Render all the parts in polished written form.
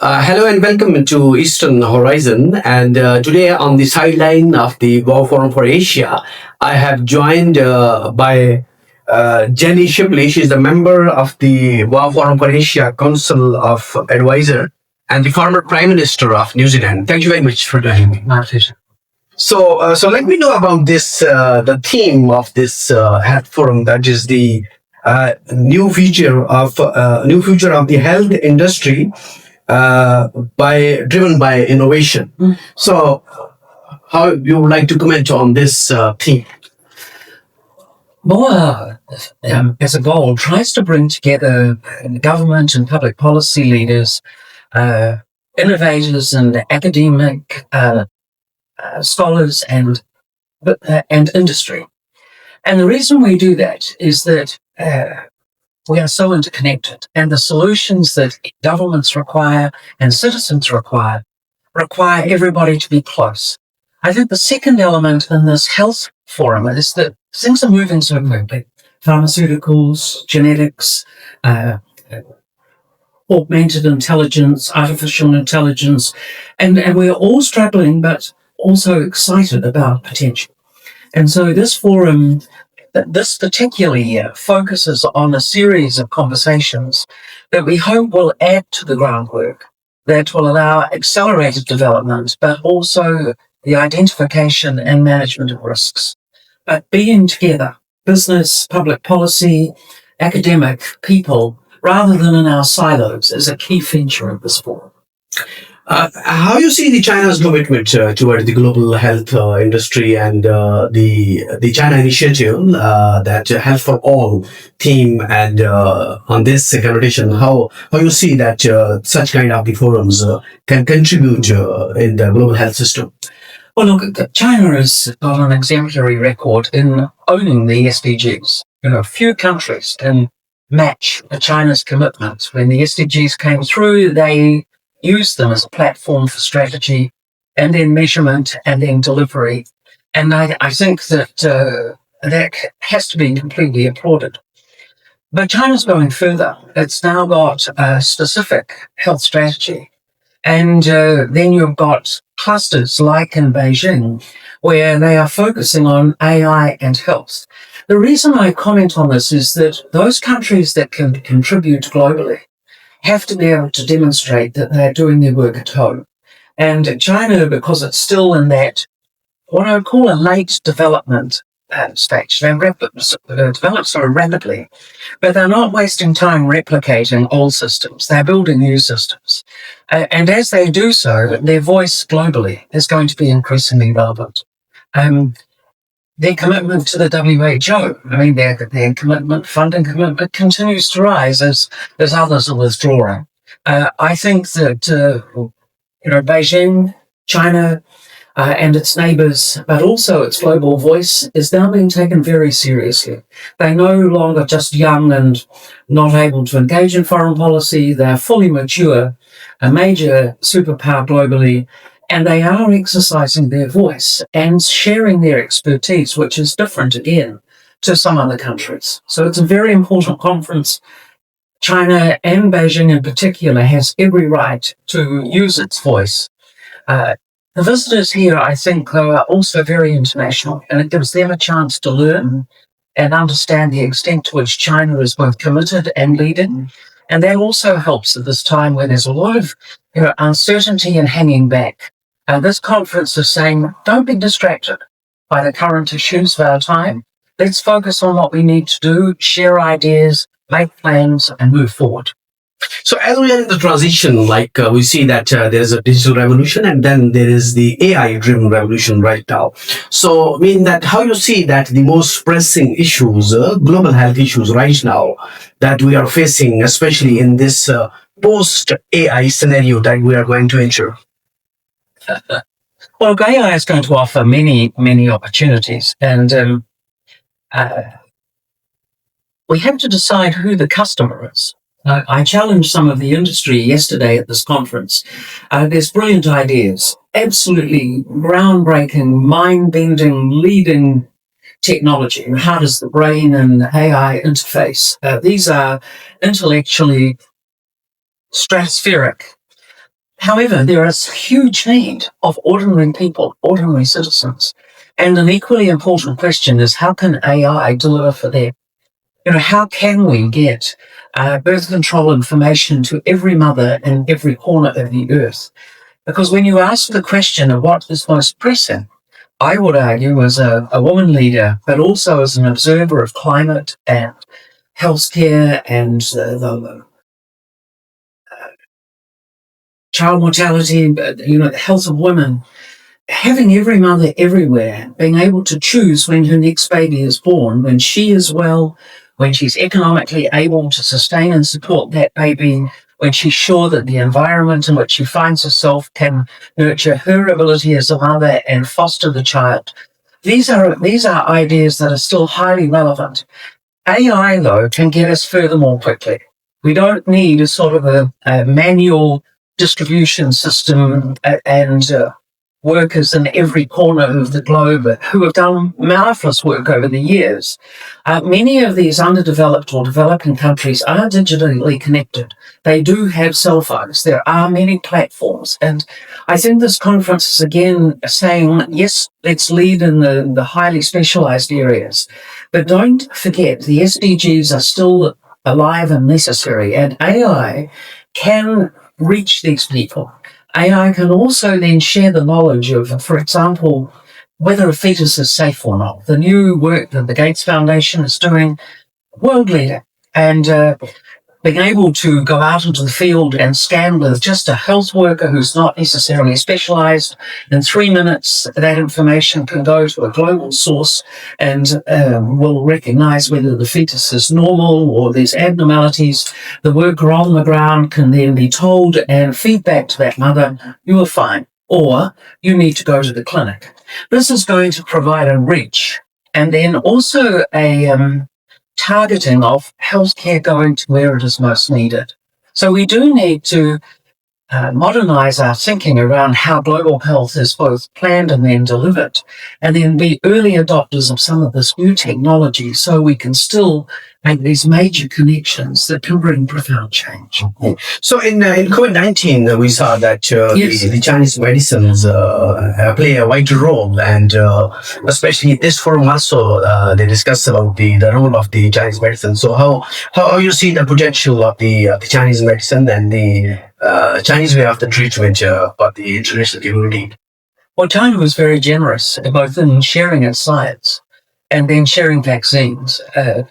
Hello and welcome to Eastern Horizon. And today, on the sideline of the Boao Forum for Asia, I have joined by Jenny Shipley. She's the member of the Boao Forum for Asia Council of Advisor and the former Prime Minister of New Zealand. Thank you very much for joining me. My pleasure. So let me know about this. The theme of this health forum, that is the new future of the health industry, by driven by innovation. So, how you would like to comment on this theme? Boao, as a goal, tries to bring together government and public policy leaders, innovators and academic scholars and industry. And the reason we do that is that we are so interconnected, and the solutions that governments require and citizens require everybody to be close. I think the second element in this health forum is that things are moving so quickly. Pharmaceuticals, genetics, augmented intelligence, artificial intelligence, and we're all struggling but also excited about potential. And so this forum, this particular year, focuses on a series of conversations that we hope will add to the groundwork that will allow accelerated development, but also the identification and management of risks. But being together, business, public policy, academic, people, rather than in our silos, is a key feature of this forum. How you see the China's commitment toward the global health industry and the China initiative, that Health for All theme, and on this connotation, how you see that such kind of the forums can contribute in the global health system? Well, look, China has got an exemplary record in owning the SDGs. Few countries can match China's commitment. When the SDGs came through, they used them as a platform for strategy and then measurement and then delivery. And I think that that has to be completely applauded. But China's going further. It's now got a specific health strategy. And then you've got clusters like in Beijing, where they are focusing on AI and health. The reason I comment on this is that those countries that can contribute globally have to be able to demonstrate that they're doing their work at home. And China, because it's still in that, what I would call a late development stage, they develop so rapidly, but they're not wasting time replicating old systems. They're building new systems. And as they do so, their voice globally is going to be increasingly relevant. Their commitment to the WHO, their commitment, funding commitment, continues to rise as others are withdrawing. I think that Beijing, China, and its neighbours, but also its global voice, is now being taken very seriously. They're no longer just young and not able to engage in foreign policy. They're fully mature, a major superpower globally, and they are exercising their voice and sharing their expertise, which is different again to some other countries. So it's a very important conference. China, and Beijing in particular, has every right to use its voice. The visitors here, I think, are also very international, and it gives them a chance to learn and understand the extent to which China is both committed and leading. And that also helps at this time where there's a lot of uncertainty and hanging back. This conference is saying, don't be distracted by the current issues of our time. Let's focus on what we need to do, share ideas, make plans, and move forward. So as we are in the transition, we see that there is a digital revolution and then there is the AI-driven revolution right now. So that how you see that the most pressing issues, global health issues right now that we are facing, especially in this post-AI scenario that we are going to enter? Well, AI is going to offer many, many opportunities, and we have to decide who the customer is. I challenged some of the industry yesterday at this conference. There's brilliant ideas, absolutely groundbreaking, mind-bending, leading technology. How does the brain and AI interface? These are intellectually stratospheric. However, there is huge need of ordinary people, ordinary citizens. And an equally important question is, how can AI deliver for them? How can we get birth control information to every mother in every corner of the earth? Because when you ask the question of what is most pressing, I would argue as a woman leader, but also as an observer of climate and healthcare and the child mortality, the health of women, having every mother everywhere being able to choose when her next baby is born, when she is well, when she's economically able to sustain and support that baby, when she's sure that the environment in which she finds herself can nurture her ability as a mother and foster the child. These are ideas that are still highly relevant. AI, though, can get us further more quickly. We don't need a sort of a manual distribution system and workers in every corner of the globe who have done marvelous work over the years. Many of these underdeveloped or developing countries are digitally connected. They do have cell phones. There are many platforms. And I think this conference is again saying, yes, let's lead in the highly specialized areas. But don't forget, the SDGs are still alive and necessary. And AI can reach these people. AI can also then share the knowledge of, for example, whether a fetus is safe or not. The new work that the Gates Foundation is doing, world leader, and being able to go out into the field and scan with just a health worker who's not necessarily specialized. In 3 minutes, that information can go to a global source and will recognize whether the fetus is normal or there's abnormalities. The worker on the ground can then be told and feedback to that mother, you are fine, or you need to go to the clinic. This is going to provide a reach and then also a targeting of healthcare going to where it is most needed. So we do need to modernize our thinking around how global health is both planned and then delivered, and then be early adopters of some of this new technology so we can still make these major connections that can bring profound change. So in COVID-19, we saw that Yes. the Chinese medicines play a vital role, and especially this forum also they discussed about the role of the Chinese medicine. So how you see the potential of the Chinese medicine and the Chinese way of the treatment for the international community? Well, China was very generous both in sharing its science and then sharing vaccines.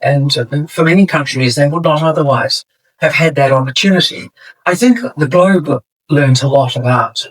And for many countries, they would not otherwise have had that opportunity. I think the globe learned a lot about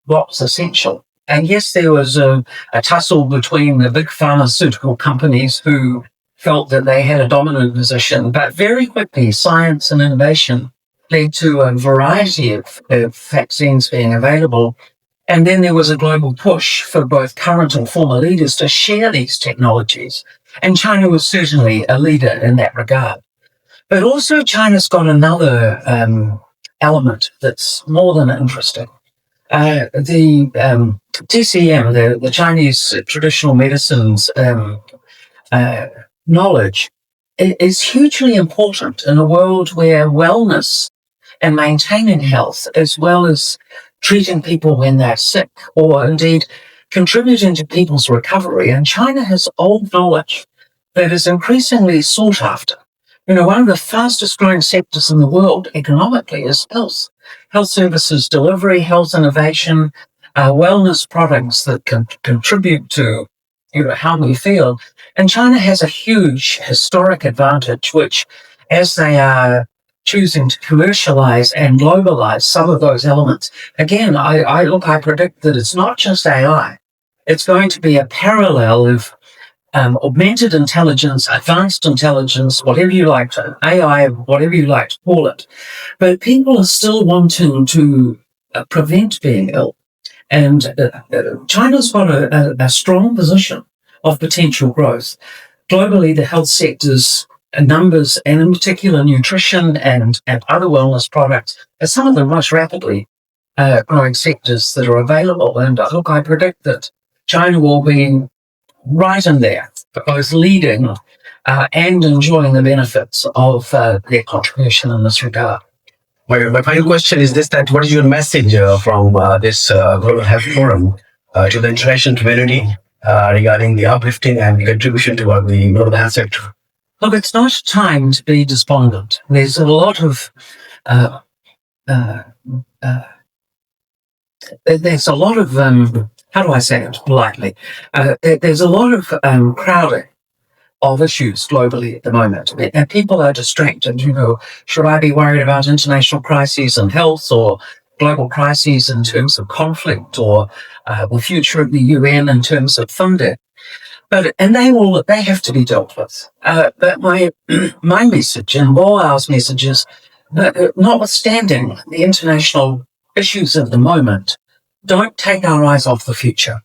what was essential. And yes, there was a tussle between the big pharmaceutical companies who felt that they had a dominant position, but very quickly science and innovation led to a variety of vaccines being available. And then there was a global push for both current and former leaders to share these technologies. And China was certainly a leader in that regard. But also China's got another element that's more than interesting. The TCM, the Chinese traditional medicines knowledge is hugely important in a world where wellness and maintaining health, as well as treating people when they're sick, or indeed contributing to people's recovery. And China has old knowledge that is increasingly sought after. One of the fastest growing sectors in the world economically is health. Health services delivery, health innovation, wellness products that can contribute to how we feel. And China has a huge historic advantage, which, as they are choosing to commercialize and globalize some of those elements, again, I predict that it's not just AI. It's going to be a parallel of augmented intelligence, advanced intelligence, whatever you like to, AI, whatever you like to call it. But people are still wanting to prevent being ill. And China's got a strong position of potential growth. Globally, the health sector's numbers, and in particular nutrition and other wellness products, are some of the most rapidly growing sectors that are available. And I predict that China will be right in there, both leading and enjoying the benefits of their contribution in this regard. My final question is this: that what is your message from this Global Health Forum to the international community regarding the uplifting and contribution toward the global health sector? Look, it's not a time to be despondent. There's a lot of uh, uh, uh, how do I say it politely? There's a lot of crowding of issues globally at the moment, and people are distracted. Should I be worried about international crises in health, or global crises in terms of conflict, or the future of the UN in terms of funding? And they have to be dealt with. But my my message and Boao's message is, notwithstanding the international issues of the moment, don't take our eyes off the future.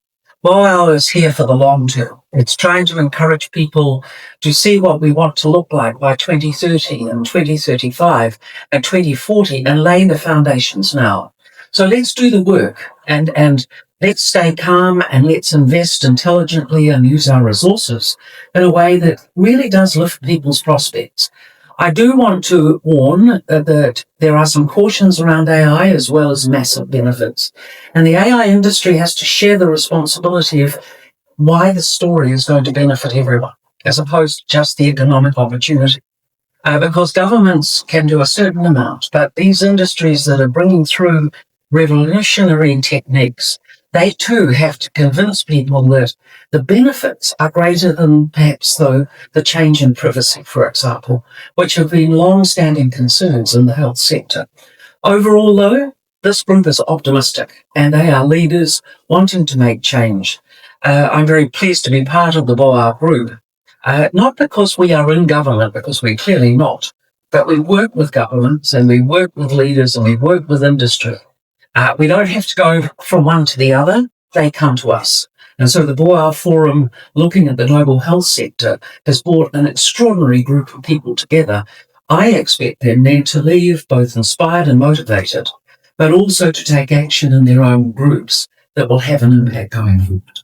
Boao is here for the long term. It's trying to encourage people to see what we want to look like by 2030 and 2035 and 2040, and laying the foundations now. So let's do the work, and let's stay calm, and let's invest intelligently and use our resources in a way that really does lift people's prospects. I do want to warn that there are some cautions around AI as well as massive benefits. And the AI industry has to share the responsibility of why the story is going to benefit everyone, as opposed to just the economic opportunity. Because governments can do a certain amount, but these industries that are bringing through revolutionary techniques, they too have to convince people that the benefits are greater than perhaps, though, the change in privacy, for example, which have been long-standing concerns in the health sector. Overall, though, this group is optimistic, and they are leaders wanting to make change. I'm very pleased to be part of the Boao group, not because we are in government, because we're clearly not, but we work with governments, and we work with leaders, and we work with industry. We don't have to go from one to the other. They come to us. And so the Boao Forum, looking at the global health sector, has brought an extraordinary group of people together. I expect them then to leave both inspired and motivated, but also to take action in their own groups that will have an impact going forward.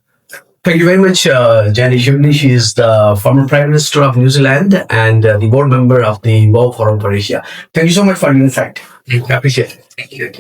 Thank you very much, Jani Shipley. She is the former Prime Minister of New Zealand and the board member of the Boao Forum for Asia. Thank you so much for your insight. I appreciate it. Thank you.